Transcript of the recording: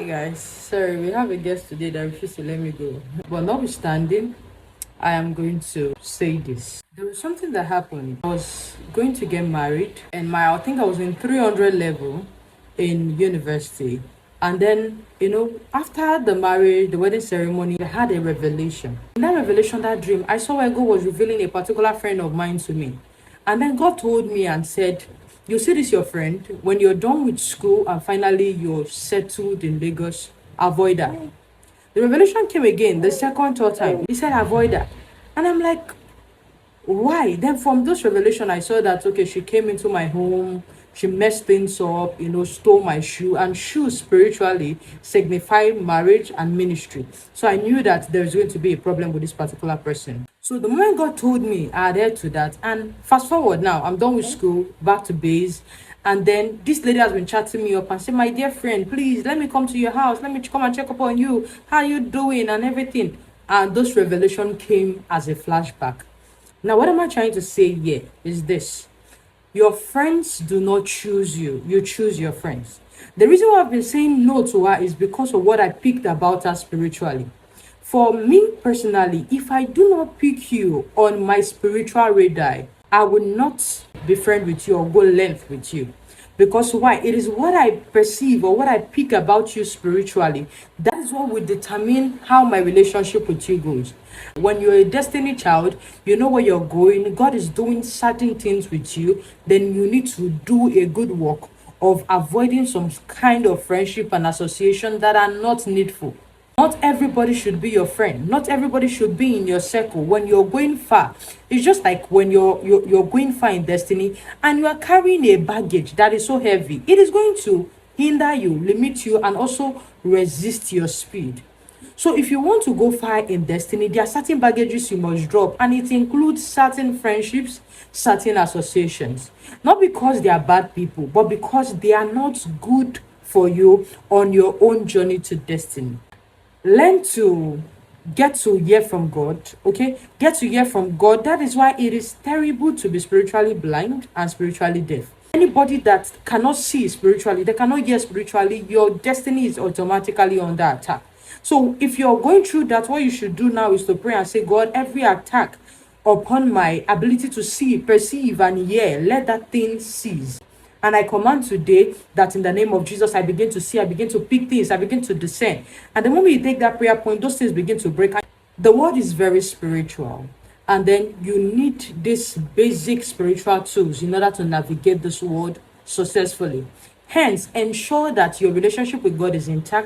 Hi guys, sorry, we have a guest today that refused to let me go. But notwithstanding, I am going to say this. There was something that happened. I was going to get married, and I think I was in 300 level in university. And then, after the marriage, the wedding ceremony, I had a revelation. In that revelation, that dream, I saw where God was revealing a particular friend of mine to me. And then God told me and said, you see this your friend, when you're done with school and finally you're settled in Lagos, avoid her. The revelation came again, the second, third time. He said, avoid her. And I'm like, why? Then from this revelation, I saw that, okay, she came into my home, she messed things up, stole my shoe. And shoes spiritually signify marriage and ministry. So I knew that there's going to be a problem with this particular person. So the moment God told me, I adhered to that. And fast forward now, I'm done with school, back to base. And then this lady has been chatting me up and said, my dear friend, please let me come to your house. Let me come and check up on you. How are you doing and everything? And this revelation came as a flashback. Now, what am I trying to say here is this. Your friends do not choose you. You choose your friends. The reason why I've been saying no to her is because of what I picked about her spiritually. For me personally, if I do not pick you on my spiritual radar, I will not be friend with you or go length with you. Because why? It is what I perceive or what I pick about you spiritually. That is what will determine how my relationship with you goes. When you're a destiny child, you know where you're going. God is doing certain things with you. Then you need to do a good work of avoiding some kind of friendship and association that are not needful. Not everybody should be your friend. Not everybody should be in your circle. When you're going far, it's just like when you're going far in destiny and you are carrying a baggage that is so heavy. It is going to hinder you, limit you, and also resist your speed. So if you want to go far in destiny, there are certain baggages you must drop, and it includes certain friendships, certain associations. Not because they are bad people, but because they are not good for you on your own journey to destiny. Learn to get to hear from God, okay? Get to hear from God. That is why it is terrible to be spiritually blind and spiritually deaf. Anybody that cannot see spiritually, they cannot hear spiritually, your destiny is automatically under attack. So if you're going through that, what you should do now is to pray and say, God, every attack upon my ability to see, perceive, and hear, let that thing cease. And I command today that in the name of Jesus, I begin to see, I begin to pick things, I begin to discern. And the moment you take that prayer point, those things begin to break. The word is very spiritual. And then you need these basic spiritual tools in order to navigate this world successfully. Hence, ensure that your relationship with God is intact.